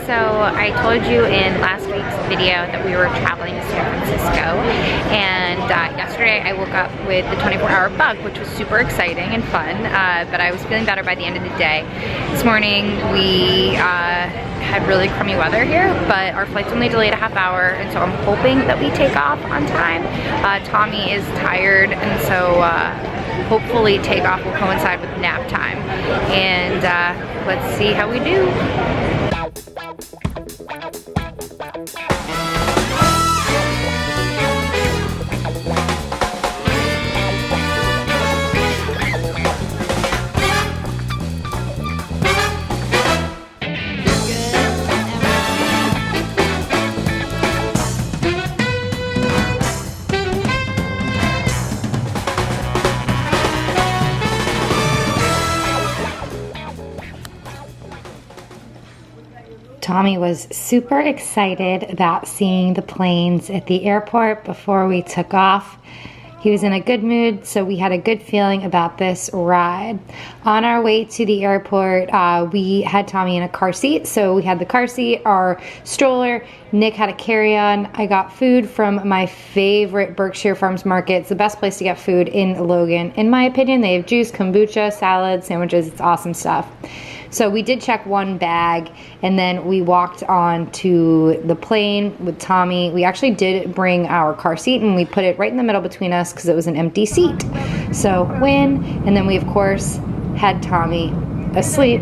So I told you in last week's video that we were traveling to San Francisco, and yesterday I woke up with the 24-hour bug, which was super exciting and fun, but I was feeling better by the end of the day. This morning we had really crummy weather here, but our flight's only delayed a half hour, and so I'm hoping that we take off on time. Tommy is tired, and so hopefully takeoff will coincide with nap time, and let's see how we do. Tommy was super excited about seeing the planes at the airport before we took off. He was in a good mood, so we had a good feeling about this ride. On our way to the airport, we had Tommy in a car seat. So we had the car seat, our stroller, Nick had a carry-on. I got food from my favorite Berkshire Farms Market. It's the best place to get food in Logan. In my opinion, they have juice, kombucha, salad, sandwiches. It's awesome stuff. So we did check one bag, and then we walked on to the plane with Tommy. We actually did bring our car seat, and we put it right in the middle between us because it was an empty seat. So win, and then we of course had Tommy asleep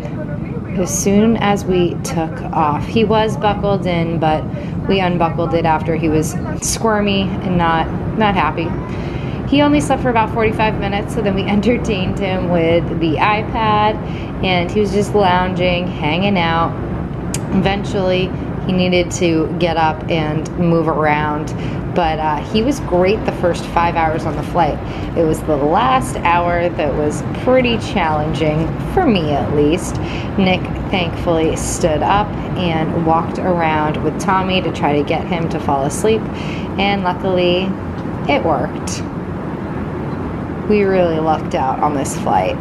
as soon as we took off. He was buckled in, but we unbuckled it after he was squirmy and not happy. He only slept for about 45 minutes, so then we entertained him with the iPad, and he was just lounging, hanging out. Eventually, he needed to get up and move around, but he was great the first 5 hours on the flight. It was the last hour that was pretty challenging, for me at least. Nick thankfully stood up and walked around with Tommy to try to get him to fall asleep, and luckily, it worked. We really lucked out on this flight.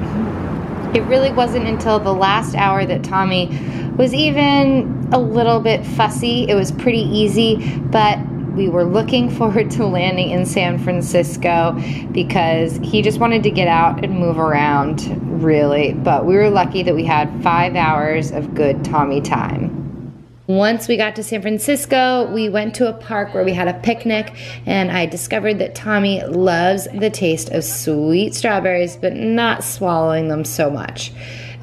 It really wasn't until the last hour that Tommy was even a little bit fussy. It was pretty easy, but we were looking forward to landing in San Francisco because he just wanted to get out and move around, really. But we were lucky that we had 5 hours of good Tommy time. Once we got to San Francisco, we went to a park where we had a picnic, and I discovered that Tommy loves the taste of sweet strawberries, but not swallowing them so much.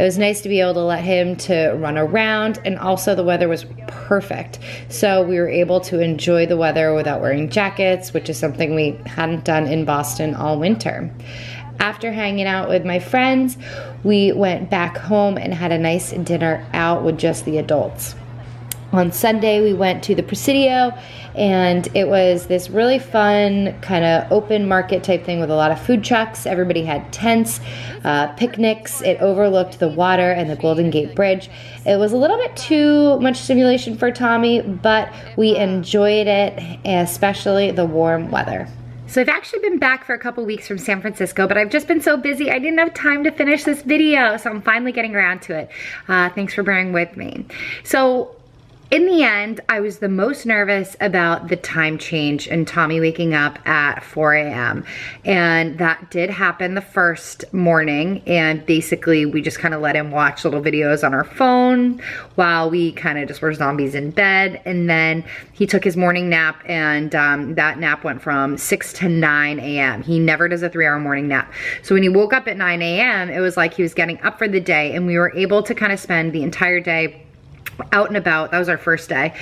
It was nice to be able to let him to run around, and also the weather was perfect. So we were able to enjoy the weather without wearing jackets, which is something we hadn't done in Boston all winter. After hanging out with my friends, we went back home and had a nice dinner out with just the adults. On Sunday, we went to the Presidio, and it was this really fun kind of open market type thing with a lot of food trucks. Everybody had tents, picnics. It overlooked the water and the Golden Gate Bridge. It was a little bit too much stimulation for Tommy, but we enjoyed it, especially the warm weather. So I've actually been back for a couple weeks from San Francisco, but I've just been so busy I didn't have time to finish this video, so I'm finally getting around to it. Thanks for bearing with me. So in the end, I was the most nervous about the time change and Tommy waking up at 4 a.m. And that did happen the first morning. And basically, we just kind of let him watch little videos on our phone while we kind of just were zombies in bed. And then he took his morning nap, and that nap went from 6 to 9 a.m. He never does a 3-hour morning nap. So when he woke up at 9 a.m., it was like he was getting up for the day, and we were able to kind of spend the entire day out and about. That was our first day.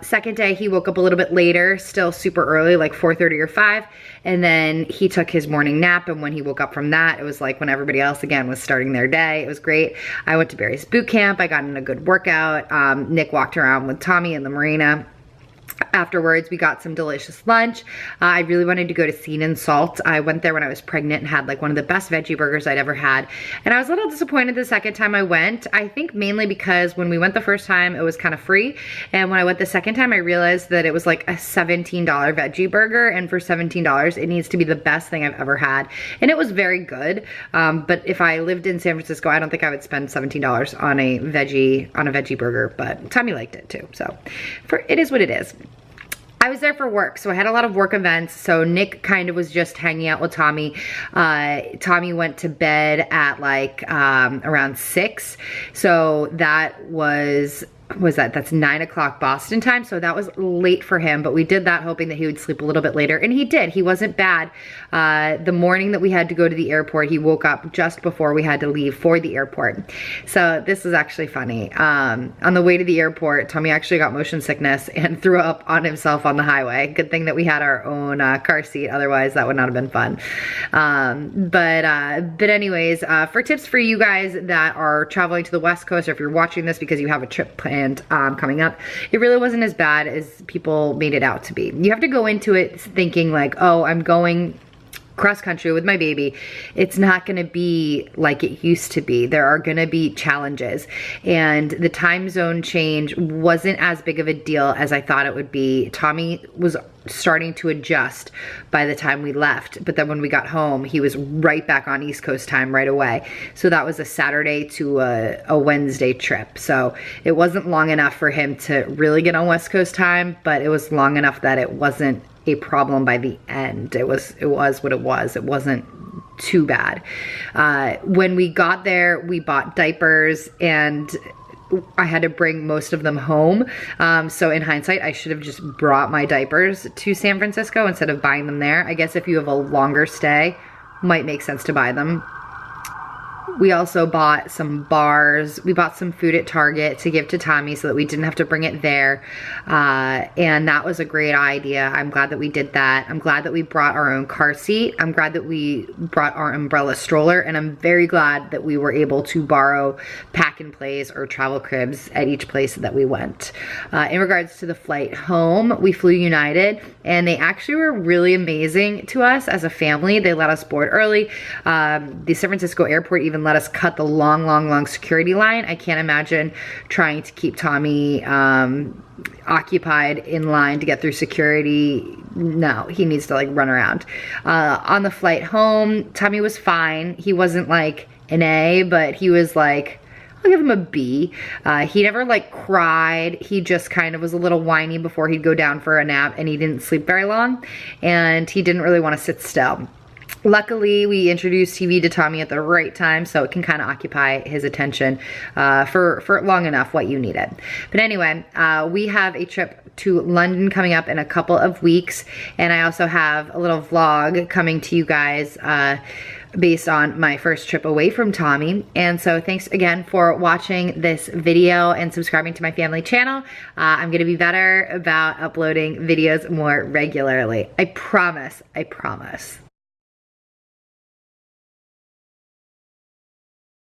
Second day, he woke up a little bit later, still super early, like 4:30 or 5. And then he took his morning nap. And when he woke up from that, it was like when everybody else again was starting their day. It was great. I went to Barry's boot camp. I got in a good workout. Nick walked around with Tommy in the marina. Afterwards, we got some delicious lunch. I really wanted to go to Scene and Salt. I went there when I was pregnant and had like one of the best veggie burgers I'd ever had. And I was a little disappointed the second time I went. I think mainly because when we went the first time, it was kind of free. And when I went the second time, I realized that it was like a $17 veggie burger. And for $17, it needs to be the best thing I've ever had. And it was very good. But if I lived in San Francisco, I don't think I would spend $17 on a veggie burger. But Tommy liked it too. So it is what it is. I was there for work, so I had a lot of work events. So Nick kind of was just hanging out with Tommy. Tommy went to bed at like around 6. So that's 9 o'clock Boston time. So that was late for him, but we did that hoping that he would sleep a little bit later, and he did. He wasn't bad. The morning that we had to go to the airport, he woke up just before we had to leave for the airport. So this is actually funny. On the way to the airport, Tommy actually got motion sickness and threw up on himself on the highway. Good thing that we had our own car seat. Otherwise, that would not have been fun. But anyways, for tips for you guys that are traveling to the West Coast, or if you're watching this because you have a trip planned coming up, it really wasn't as bad as people made it out to be. You have to go into it thinking like, oh, I'm going cross country with my baby. It's not gonna be like it used to be. There are gonna be challenges, and the time zone change wasn't as big of a deal as I thought it would be. Tommy was starting to adjust by the time we left, but then when we got home, he was right back on East Coast time right away. So that was a Saturday to a Wednesday trip. So it wasn't long enough for him to really get on West Coast time, but it was long enough that it wasn't a problem by the end. It was what it was. It wasn't too bad. When we got there, we bought diapers, and I had to bring most of them home. So in hindsight, I should have just brought my diapers to San Francisco instead of buying them there. I guess if you have a longer stay, might make sense to buy them. We also bought some bars. We bought some food at Target to give to Tommy so that we didn't have to bring it there. And that was a great idea. I'm glad that we did that. I'm glad that we brought our own car seat. I'm glad that we brought our umbrella stroller. And I'm very glad that we were able to borrow pack and plays or travel cribs at each place that we went. In regards to the flight home, we flew United, and they actually were really amazing to us as a family. They let us board early. The San Francisco airport even let us cut the long security line. I can't imagine trying to keep Tommy occupied in line to get through security. No, he needs to like run around. On the flight home, Tommy was fine. He wasn't like an A, but he was like, I'll give him a B. He never like cried. He just kind of was a little whiny before he'd go down for a nap, and he didn't sleep very long, and he didn't really want to sit still. Luckily, we introduced TV to Tommy at the right time, so it can kind of occupy his attention for long enough what you needed. But anyway, we have a trip to London coming up in a couple of weeks, and I also have a little vlog coming to you guys based on my first trip away from Tommy. And so thanks again for watching this video and subscribing to my family channel. I'm gonna be better about uploading videos more regularly. I promise, I promise.